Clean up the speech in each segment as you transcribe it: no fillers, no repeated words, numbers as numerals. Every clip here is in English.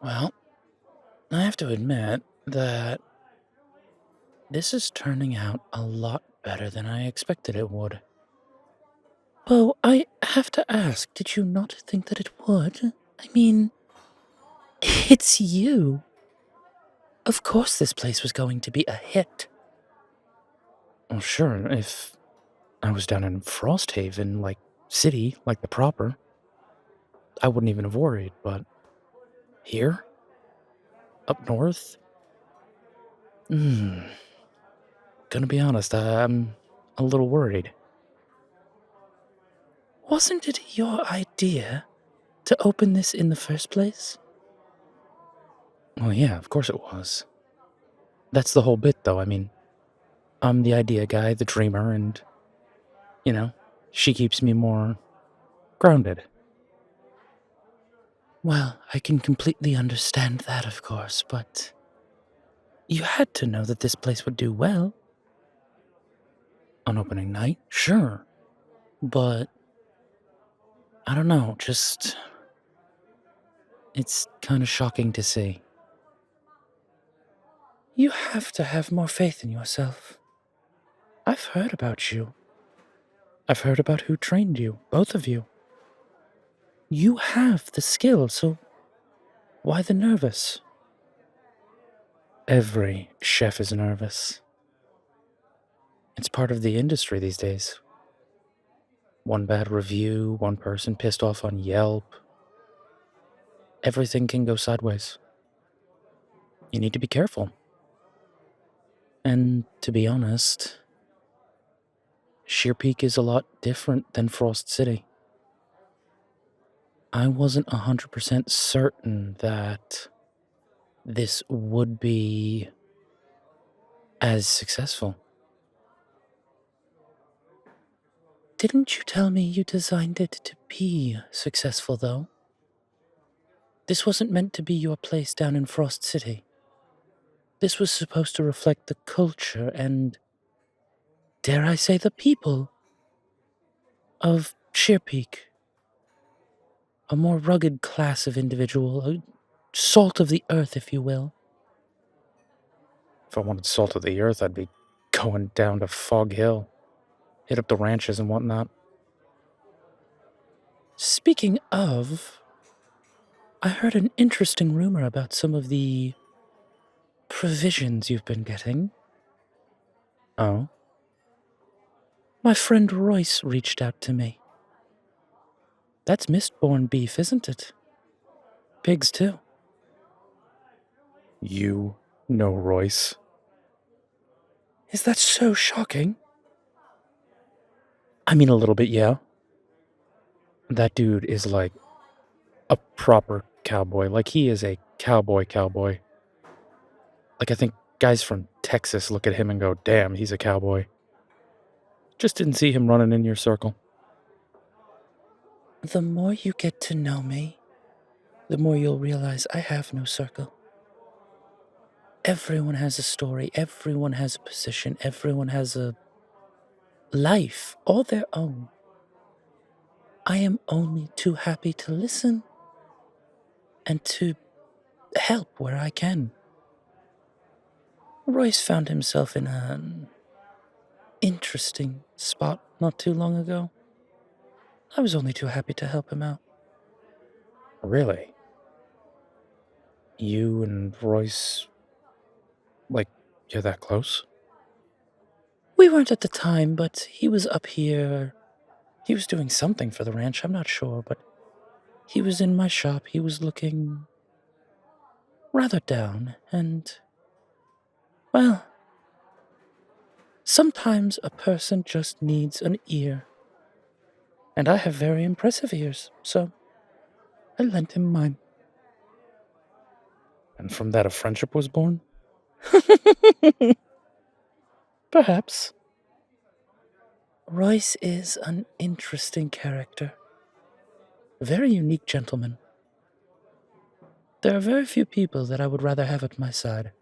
Well, I have to admit that this is turning out a lot better than I expected it would. Beau, I have to ask, did you not think that it would? I mean, it's you. Of course this place was going to be a hit. Well, sure, if I was down in Frosthaven, like city, like the proper, I wouldn't even have worried, but here? Up north? Gonna be honest, I'm a little worried. Wasn't it your idea to open this in the first place? Well, yeah, of course it was. That's the whole bit, though. I mean, I'm the idea guy, the dreamer, and, she keeps me more grounded. Well, I can completely understand that, of course, but you had to know that this place would do well. On opening night, sure, but I don't know, it's kind of shocking to see. You have to have more faith in yourself. I've heard about you. I've heard about who trained you, both of you. You have the skill, so why the nervous? Every chef is nervous. It's part of the industry these days. One bad review, one person pissed off on Yelp. Everything can go sideways. You need to be careful. And to be honest, Shearpeak is a lot different than Frost City. I wasn't 100% certain that this would be as successful. Didn't you tell me you designed it to be successful, though? This wasn't meant to be your place down in Frost City. This was supposed to reflect the culture and, dare I say, the people of Shearpeak. A more rugged class of individual, a salt of the earth, if you will. If I wanted salt of the earth, I'd be going down to Fog Hill, hit up the ranches and whatnot. Speaking of, I heard an interesting rumor about some of the provisions you've been getting. Oh? My friend Royce reached out to me. That's Mistborn beef, isn't it? Pigs, too. You know Royce? Is that so shocking? I mean, a little bit, yeah. That dude is like a proper cowboy. Like, he is a cowboy. Like, I think guys from Texas look at him and go, damn, he's a cowboy. Just didn't see him running in your circle. The more you get to know me, the more you'll realize I have no circle. Everyone has a story, everyone has a position, everyone has a life all their own. I am only too happy to listen and to help where I can. Royce found himself in an interesting spot not too long ago. I was only too happy to help him out. Really? You and Royce, like, you're that close? We weren't at the time, but he was up here. He was doing something for the ranch, I'm not sure, but he was in my shop. He was looking rather down, and, well, sometimes a person just needs an ear. And I have very impressive ears, so I lent him mine. And from that a friendship was born? Perhaps. Royce is an interesting character. A very unique gentleman. There are very few people that I would rather have at my side.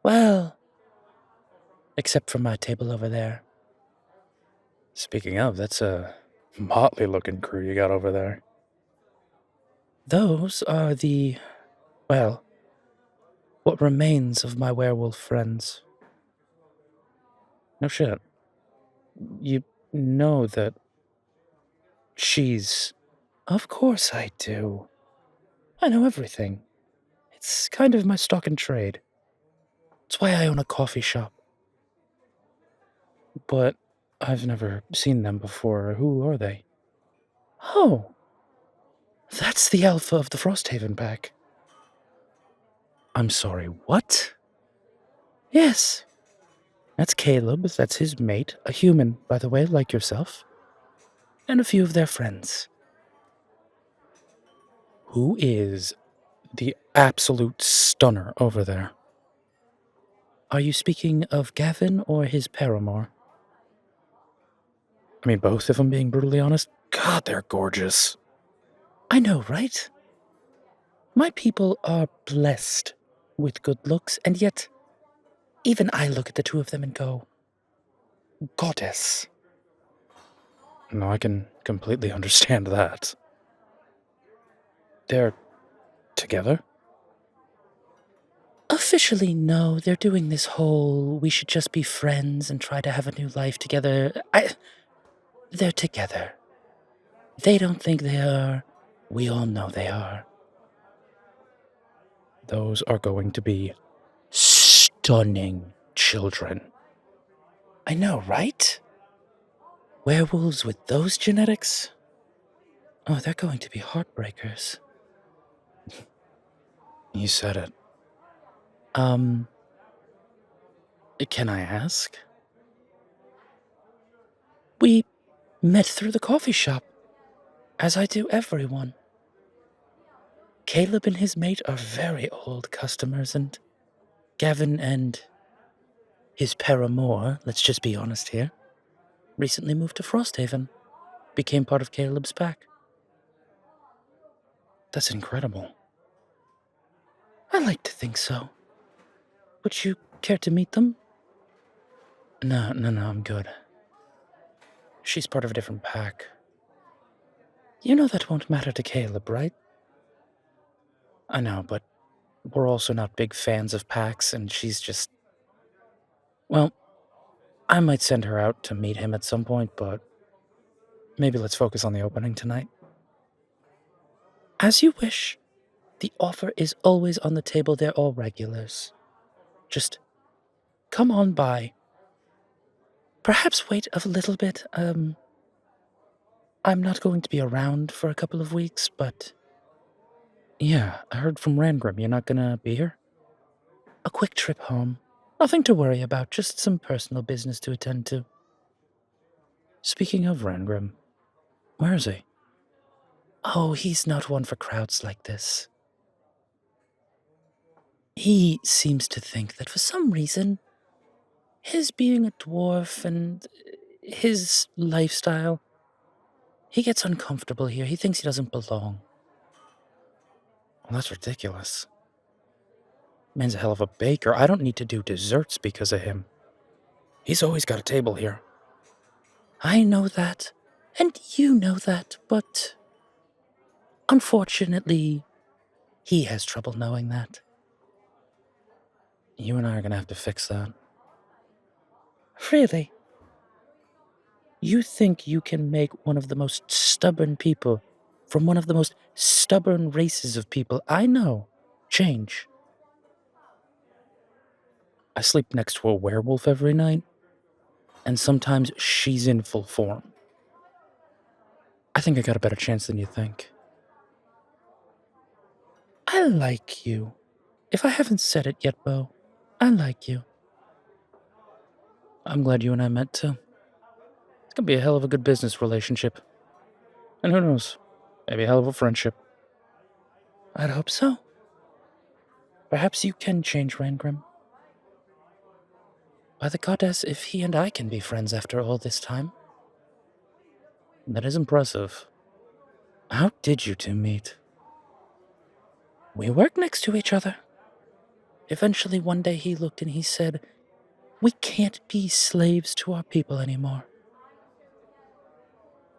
Well, except for my table over there. Speaking of, that's a motley-looking crew you got over there. Those are well, what remains of my werewolf friends. No shit. You know that she's... Of course I do. I know everything. It's kind of my stock in trade. It's why I own a coffee shop. But I've never seen them before. Who are they? Oh, that's the alpha of the Frosthaven pack. I'm sorry, what? Yes. That's Caleb, that's his mate, a human, by the way, like yourself. And a few of their friends. Who is the absolute stunner over there? Are you speaking of Gavin or his paramour? I mean, both, if I'm being brutally honest. God, they're gorgeous. I know, right? My people are blessed with good looks, and yet, even I look at the two of them and go, Goddess. No, I can completely understand that. They're together? Officially, no. They're doing this whole we should just be friends and try to have a new life together. They're together. They don't think they are. We all know they are. Those are going to be stunning children. I know, right? Werewolves with those genetics? Oh, they're going to be heartbreakers. You said it. Can I ask? We met through the coffee shop, as I do everyone. Caleb and his mate are very old customers, and Gavin and his paramour, let's just be honest here, recently moved to Frosthaven, became part of Caleb's pack. That's incredible. I like to think so. Would you care to meet them? No, I'm good. She's part of a different pack. You know that won't matter to Caleb, right? I know, but we're also not big fans of packs, and she's just... Well, I might send her out to meet him at some point, but maybe let's focus on the opening tonight. As you wish. The offer is always on the table. They're all regulars. Just come on by. Perhaps wait a little bit. I'm not going to be around for a couple of weeks, but... Yeah, I heard from Rangrim you're not gonna be here? A quick trip home. Nothing to worry about, just some personal business to attend to. Speaking of Rangrim, where is he? Oh, he's not one for crowds like this. He seems to think that for some reason, his being a dwarf and his lifestyle, he gets uncomfortable here. He thinks he doesn't belong. Well, that's ridiculous. Man's a hell of a baker. I don't need to do desserts because of him. He's always got a table here. I know that, and you know that, but unfortunately, he has trouble knowing that. You and I are gonna have to fix that. Really? You think you can make one of the most stubborn people from one of the most stubborn races of people I know change? I sleep next to a werewolf every night, and sometimes she's in full form. I think I got a better chance than you think. I like you. If I haven't said it yet, Beau, I like you. I'm glad you and I met too. It's gonna be a hell of a good business relationship. And who knows, maybe a hell of a friendship. I'd hope so. Perhaps you can change Rangrim. By the goddess, if he and I can be friends after all this time. That is impressive. How did you two meet? We work next to each other. Eventually, one day he looked and he said, "We can't be slaves to our people anymore."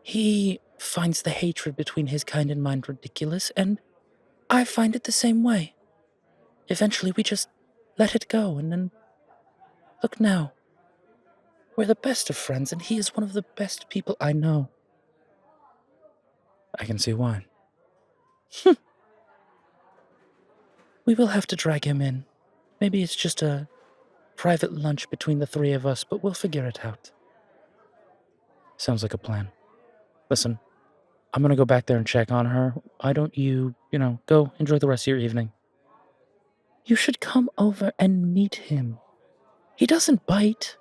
He finds the hatred between his kind and mine ridiculous, and I find it the same way. Eventually, we just let it go, and then look now. We're the best of friends, and he is one of the best people I know. I can see why. We will have to drag him in. Maybe it's just a private lunch between the three of us, but we'll figure it out. Sounds like a plan. Listen, I'm gonna go back there and check on her. Why don't you, go enjoy the rest of your evening? You should come over and meet him. He doesn't bite.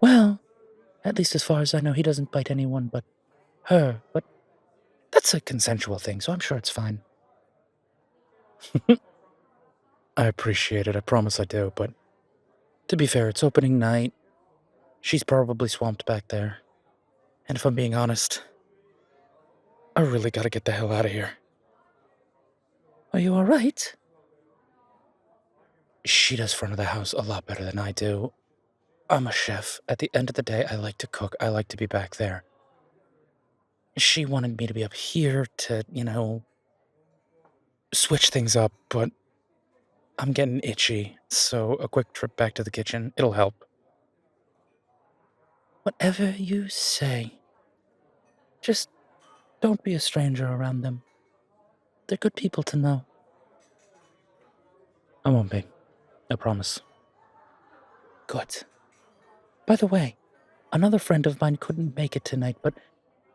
Well, at least as far as I know, he doesn't bite anyone but her, but that's a consensual thing, so I'm sure it's fine. I appreciate it, I promise I do, but to be fair, it's opening night. She's probably swamped back there. And if I'm being honest, I really gotta get the hell out of here. Are you alright? She does front of the house a lot better than I do. I'm a chef. At the end of the day, I like to cook. I like to be back there. She wanted me to be up here to, switch things up, but I'm getting itchy, so a quick trip back to the kitchen, it'll help. Whatever you say. Just don't be a stranger around them. They're good people to know. I won't be. I promise. Good. By the way, another friend of mine couldn't make it tonight, but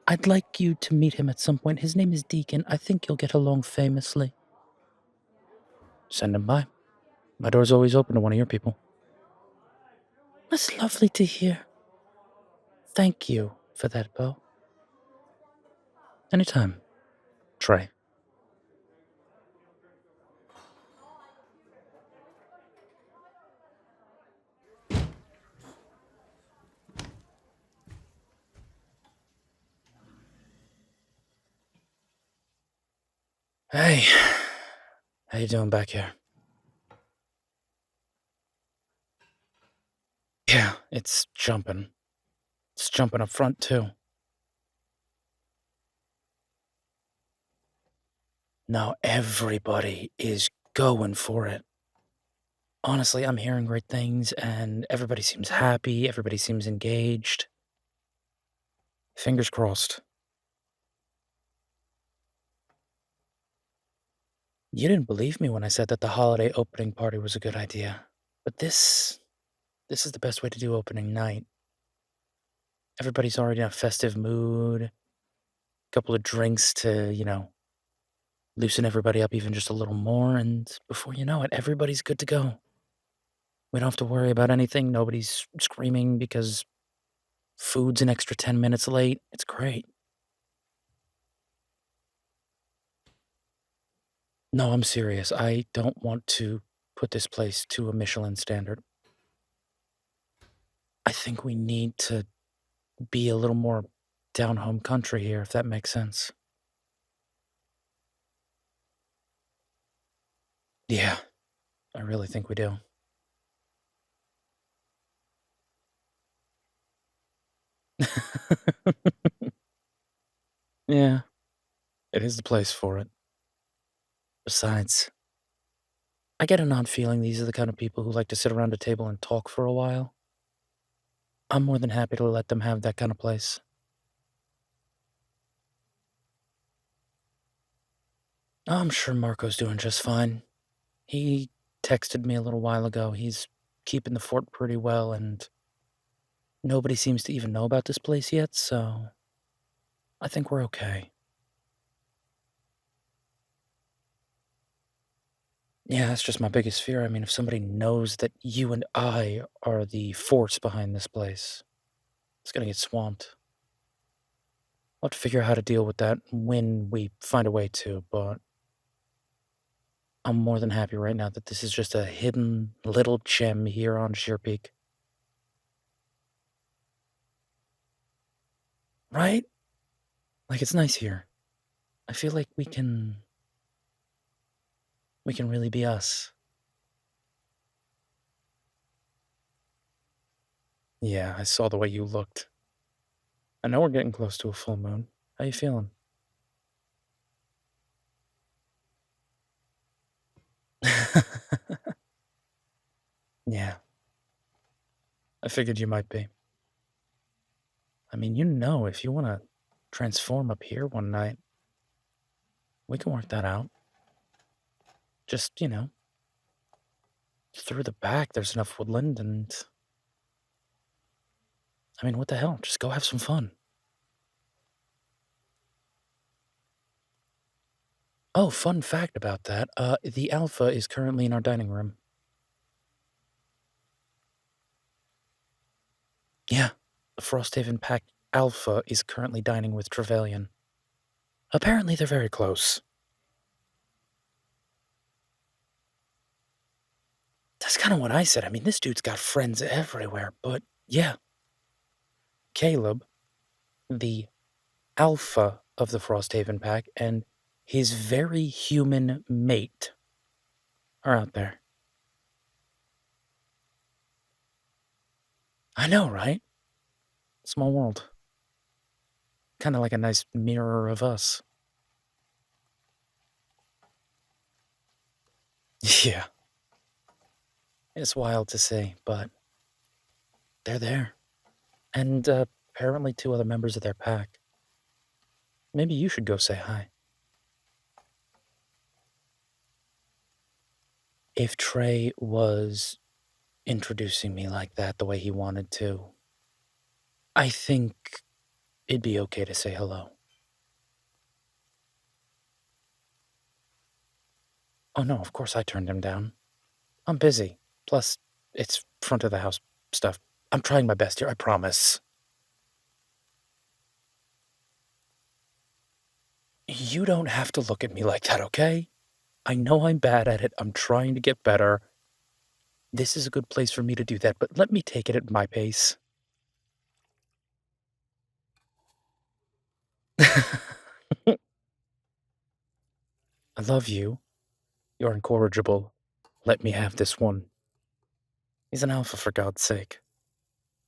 I'd like you to meet him at some point. His name is Deacon. I think you'll get along famously. Send him by. My door's always open to one of your people. That's lovely to hear. Thank you for that, Beau. Anytime. Trey. Hey. How you doing back here? Yeah, it's jumping. It's jumping up front, too. Now everybody is going for it. Honestly, I'm hearing great things, and everybody seems happy, everybody seems engaged. Fingers crossed. You didn't believe me when I said that the holiday opening party was a good idea. But this is the best way to do opening night. Everybody's already in a festive mood, a couple of drinks to, loosen everybody up even just a little more, and before you know it, everybody's good to go. We don't have to worry about anything. Nobody's screaming because food's an extra 10 minutes late. It's great. No, I'm serious. I don't want to put this place to a Michelin standard. I think we need to be a little more down home country here, if that makes sense. Yeah, I really think we do. Yeah, it is the place for it. Besides, I get an odd feeling these are the kind of people who like to sit around a table and talk for a while. I'm more than happy to let them have that kind of place. I'm sure Marco's doing just fine. He texted me a little while ago. He's keeping the fort pretty well, and nobody seems to even know about this place yet, so I think we're okay. Yeah, that's just my biggest fear. I mean, if somebody knows that you and I are the force behind this place, it's gonna get swamped. I'll have to figure out how to deal with that when we find a way to, but I'm more than happy right now that this is just a hidden little gem here on Shearpeak. Right? Like, it's nice here. I feel like we can really be us. Yeah, I saw the way you looked. I know we're getting close to a full moon. How you feeling? Yeah, I figured you might be. I mean, if you want to transform up here one night, we can work that out. Just, through the back, there's enough woodland, and I mean, what the hell? Just go have some fun. Oh, fun fact about that. The Alpha is currently in our dining room. Yeah, the Frosthaven Pack Alpha is currently dining with Trevelyan. Apparently, they're very close. That's kind of what I said. I mean, this dude's got friends everywhere, but yeah, Caleb, the Alpha of the Frosthaven Pack, and his very human mate are out there. I know, right? Small world. Kind of like a nice mirror of us. Yeah. It's wild to see, but they're there. And apparently two other members of their pack. Maybe you should go say hi. If Trey was introducing me like that the way he wanted to, I think it'd be okay to say hello. Oh no, of course I turned him down. I'm busy. Plus, it's front of the house stuff. I'm trying my best here, I promise. You don't have to look at me like that, okay? I know I'm bad at it. I'm trying to get better. This is a good place for me to do that, but let me take it at my pace. I love you. You're incorrigible. Let me have this one. He's an alpha, for God's sake.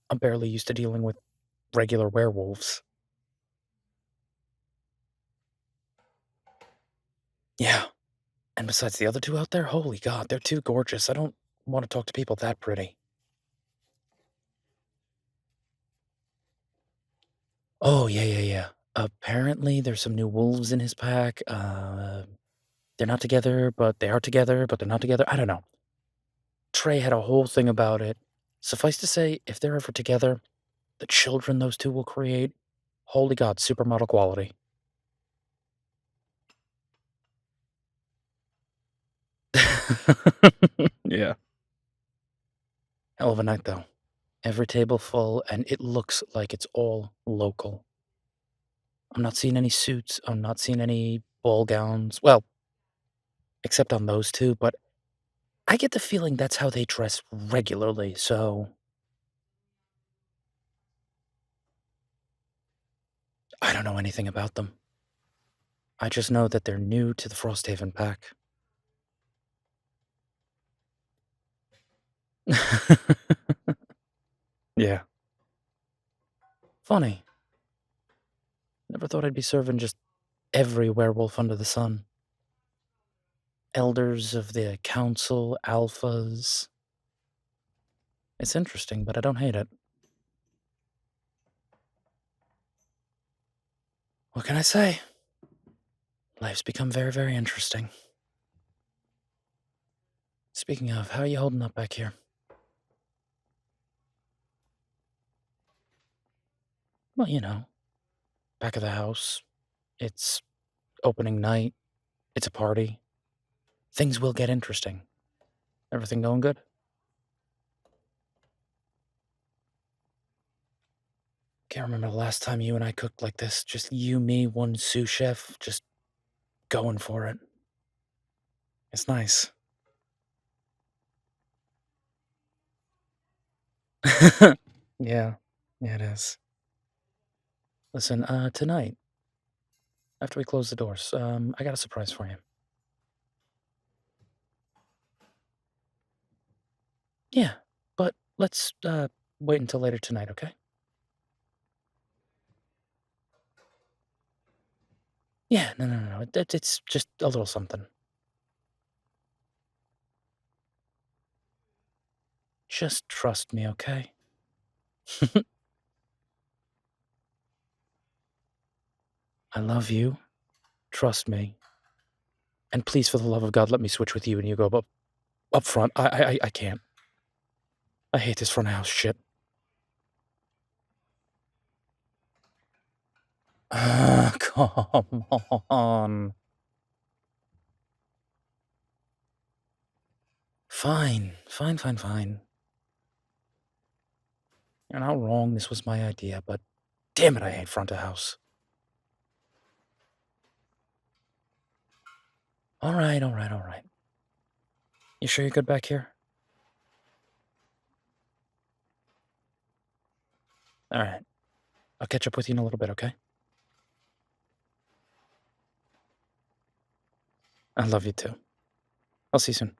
I'm barely used to dealing with regular werewolves. Yeah. And besides the other two out there, holy God, they're too gorgeous. I don't want to talk to people that pretty. Oh, yeah, yeah, yeah. Apparently, there's some new wolves in his pack. They're not together, but they are together, but they're not together. I don't know. Trey had a whole thing about it. Suffice to say, if they're ever together, the children those two will create, holy God, supermodel quality. Yeah. Hell of a night, though. Every table full, and it looks like it's all local. I'm not seeing any suits. I'm not seeing any ball gowns. Well, except on those two, but I get the feeling that's how they dress regularly, so I don't know anything about them. I just know that they're new to the Frosthaven pack. Yeah. Funny. Never thought I'd be serving just every werewolf under the sun. Elders of the council, alphas. It's interesting, but I don't hate it. What can I say? Life's become very, very interesting. Speaking of, how are you holding up back here? Well, back of the house. It's opening night. It's a party. Things will get interesting. Everything going good? Can't remember the last time you and I cooked like this. Just you, me, one sous chef, just going for it. It's nice. Yeah, yeah, it is. Listen, tonight, after we close the doors, I got a surprise for you. Yeah, but let's, wait until later tonight, okay? Yeah, no, no, no, no. It's just a little something. Just trust me, okay? I love you. Trust me. And please, for the love of God, let me switch with you and you go up front. I can't. I hate this front of house shit. Come on. Fine. Fine. You're not wrong. This was my idea, but damn it, I hate front of house. All right. You sure you're good back here? All right. I'll catch up with you in a little bit, okay? I love you too. I'll see you soon.